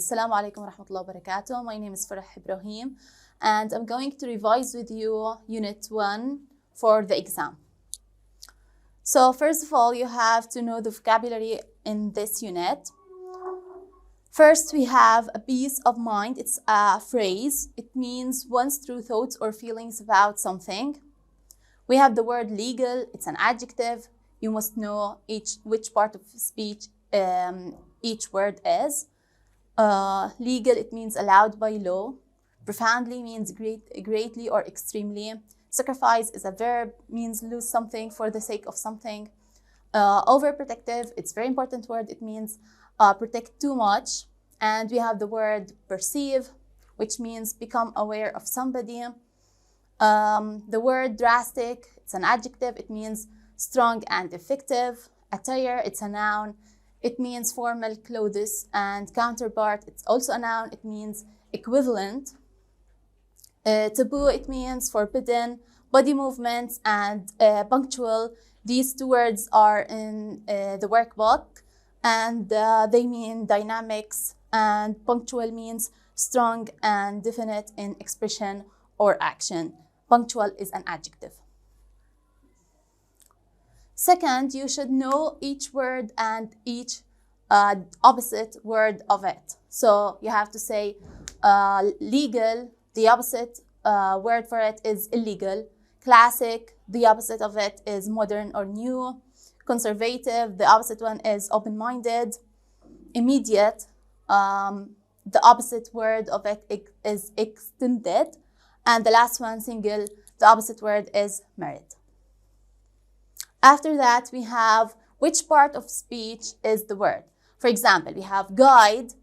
Assalamu alaikum wa rahmatullahi wa barakatuh. My name is Farah Ibrahim and I'm going to revise with you Unit 1 for the exam. So first of all, you have to know the vocabulary in this unit. First, we have a peace of mind. It's a phrase. It means one's true thoughts or feelings about something. We have the word legal. It's an adjective. You must know which part of speech each word is. Legal, it means allowed by law. Profoundly means greatly or extremely. Sacrifice is a verb, means lose something for the sake of something. Overprotective, it's a very important word. It means protect too much. And we have the word perceive, which means become aware of somebody. The word drastic, it's an adjective. It means strong and effective. Attire, it's a noun. It means formal clothes. And counterpart, it's also a noun. It means equivalent. Taboo, it means forbidden. Body movements and punctual. These two words are in the workbook, and they mean dynamics, and punctual means strong and definite in expression or action. Punctual is an adjective. Second, you should know each word and each opposite word of it. So you have to say legal, the opposite word for it is illegal. Classic, the opposite of it is modern or new. Conservative, the opposite one is open-minded. Immediate, the opposite word of it is extended. And the last one, single, the opposite word is married. After that, we have which part of speech is the word. For example, we have guide.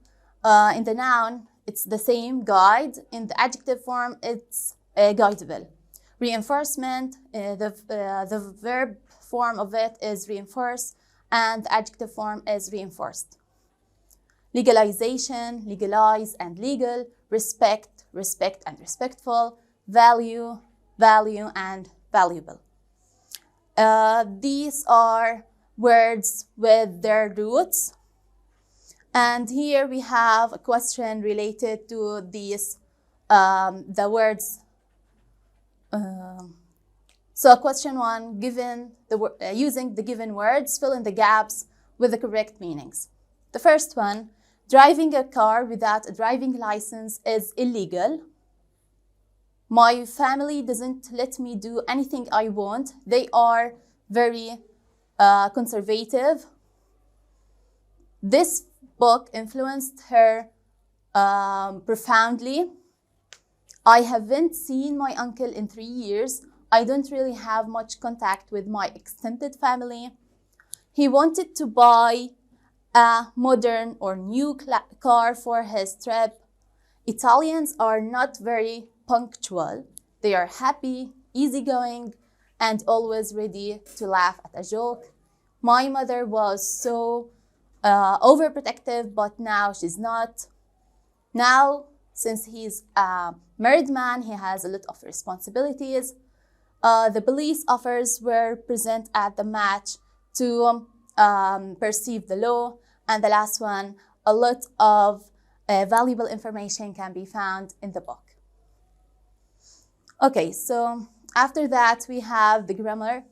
In the noun, it's the same, guide. In the adjective form, it's guidable. Reinforcement, the verb form of it is reinforce, and the adjective form is reinforced. Legalization, legalize and legal. Respect, respect and respectful. Value, value and valuable. These are words with their roots. And here we have a question related to these, the words. So question 1, using the given words, fill in the gaps with the correct meanings. The first one, driving a car without a driving license is illegal. My family doesn't let me do anything I want. They are very conservative. This book influenced her profoundly. I haven't seen my uncle in 3 years. I don't really have much contact with my extended family. He wanted to buy a modern or new car for his trip. Italians are not very punctual. They are happy, easygoing, and always ready to laugh at a joke. My mother was so overprotective, but now she's not. Now, since he's a married man, he has a lot of responsibilities. The police officers were present at the match to perceive the law. And the last one, a lot of valuable information can be found in the book. Okay, so after that, we have the grammar.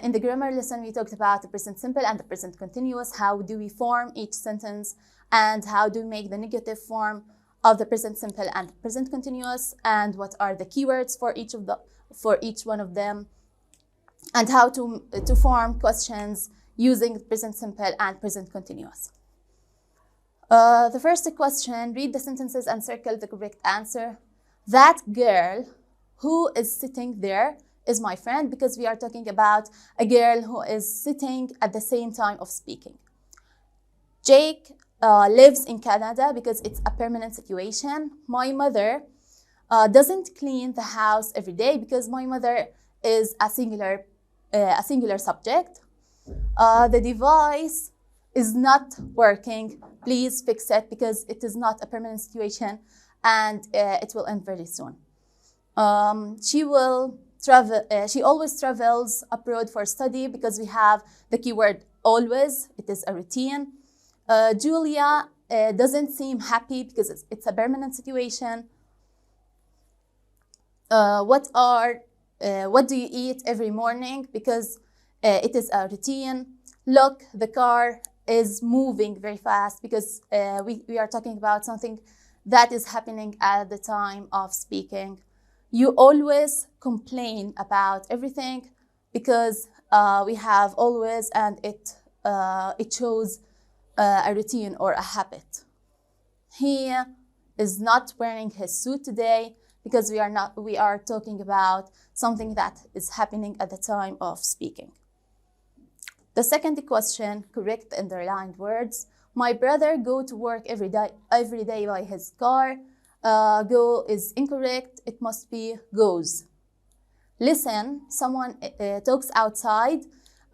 In the grammar lesson, we talked about the present simple and the present continuous. How do we form each sentence, and how do we make the negative form of the present simple and present continuous, and what are the keywords for each one of them, and how to form questions using present simple and present continuous. The first question, read the sentences and circle the correct answer. That girl who is sitting there is my friend, because we are talking about a girl who is sitting at the same time of speaking. Jake lives in Canada because it's a permanent situation. My mother doesn't clean the house every day because my mother is a singular subject. The device is not working. Please fix it because it is not a permanent situation and it will end very soon. She always travels abroad for study because we have the keyword always. It is a routine. Julia doesn't seem happy because it's a permanent situation. What do you eat every morning? Because it is a routine. Look, the car is moving very fast, because we are talking about something that is happening at the time of speaking. You always complain about everything, because we have always, and it shows a routine or a habit. He is not wearing his suit today, because we are talking about something that is happening at the time of speaking. The second question, correct the underlined words. My brother go to work every day by his car. Go is incorrect. It must be goes. Listen, someone talks outside.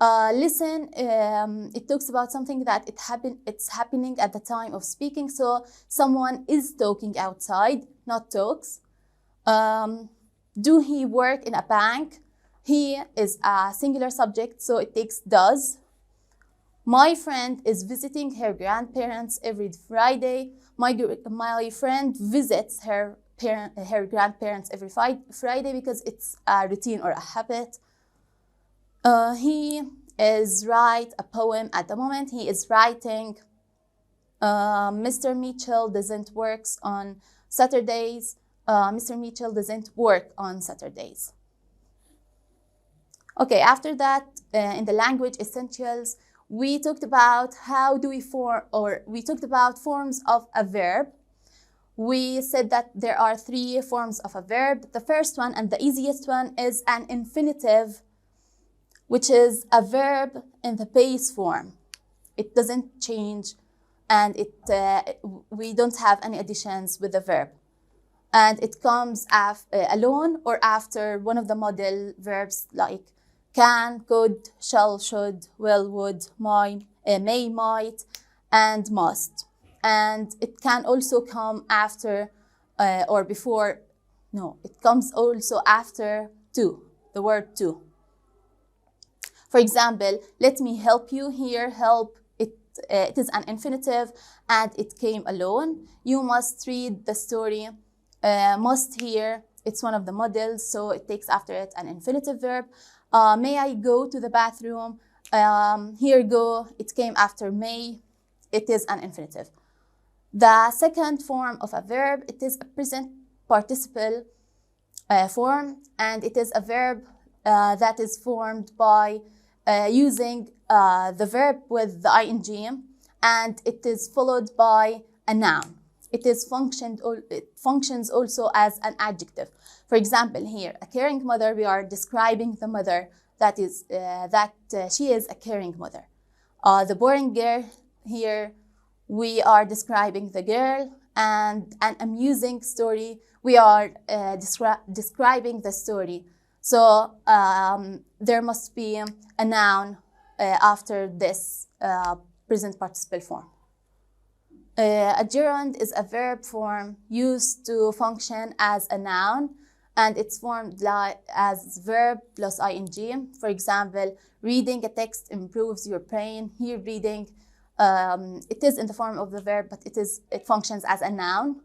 Listen, it talks about something that it's happening at the time of speaking. So someone is talking outside, not talks. Do he work in a bank? He is a singular subject, so it takes does. My friend is visiting her grandparents every Friday. My friend visits her grandparents every Friday, because it's a routine or a habit. He is write a poem at the moment. He is writing. Mr. Mitchell doesn't work on Saturdays. Mr. Mitchell doesn't work on Saturdays. Okay, after that, in the language essentials, we talked about we talked about forms of a verb. We said that there are 3 forms of a verb. The first one, and the easiest one, is an infinitive, which is a verb in the base form. It doesn't change, and we don't have any additions with the verb. And it comes alone or after one of the model verbs like can, could, shall, should, will, would, may, might, and must. And it can also come after or before. No, it comes also after to, the word to. For example, let me help you. Here, help, it is an infinitive, and it came alone. You must read the story. Must here, it's one of the models, so it takes after it an infinitive verb. May I go to the bathroom? Here go, it came after may. It is an infinitive. The second form of a verb, it is a present participle form, and it is a verb that is formed by using the verb with the ing, and it is followed by a noun. It functions also as an adjective. For example, here, a caring mother, we are describing the mother that she is a caring mother. The boring girl, here, we are describing the girl, and an amusing story, we are describing the story. So there must be a noun after this present participle form. A gerund is a verb form used to function as a noun, and it's formed as verb plus ing. For example, reading a text improves your brain. Here, reading, it is in the form of the verb, but it functions as a noun.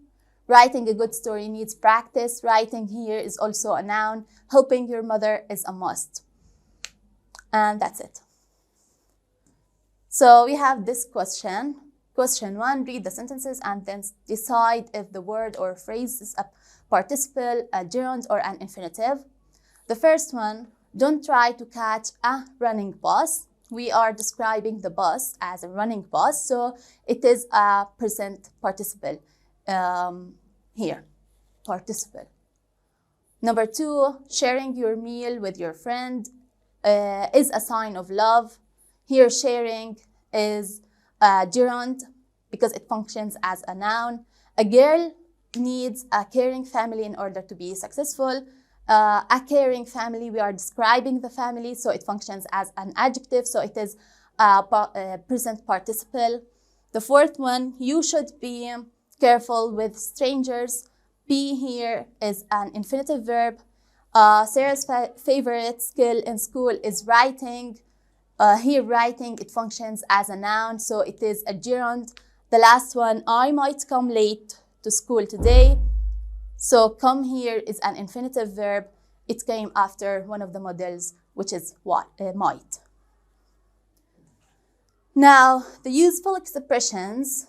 Writing a good story needs practice. Writing here is also a noun. Helping your mother is a must. And that's it. So we have this question. Question 1, read the sentences and then decide if the word or phrase is a participle, a gerund, or an infinitive. The first one, don't try to catch a running bus. We are describing the bus as a running bus, so it is a present participle here, participle. Number 2, sharing your meal with your friend is a sign of love. Here, sharing is a gerund because it functions as a noun. A girl needs a caring family in order to be successful. A caring family, we are describing the family, so it functions as an adjective, so it is a present participle. The fourth one, you should be careful with strangers. Be here is an infinitive verb. Sarah's favorite skill in school is writing. Here, writing, it functions as a noun, so it is a gerund. The last one, I might come late to school today. So come here is an infinitive verb. It came after one of the models, which is might. Now, the useful expressions.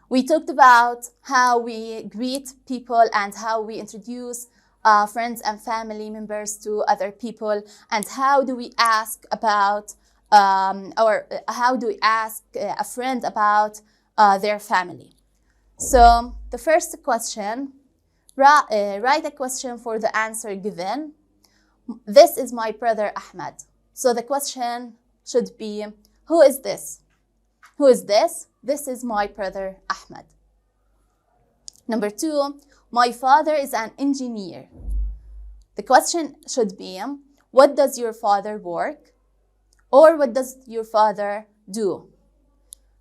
We talked about how we greet people and how we introduce friends and family members to other people, and how do we ask about how do we ask a friend about their family. So the first question, write a question for the answer given. This is my brother Ahmed. So the question should be, who is this? Who is this? This is my brother Ahmed. Number 2, my father is an engineer. The question should be, what does your father work? Or what does your father do?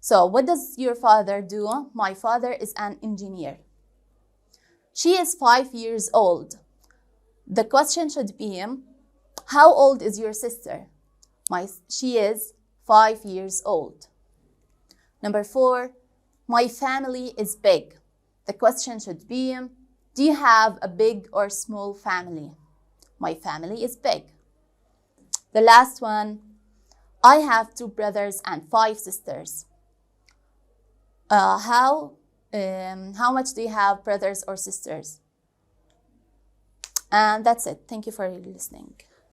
So what does your father do? My father is an engineer. She is 5 years old. The question should be, how old is your sister? She is 5 years old. Number 4, my family is big. The question should be, do you have a big or small family? My family is big. The last one, I have 2 brothers and 5 sisters. How much do you have brothers or sisters? And that's it. Thank you for listening.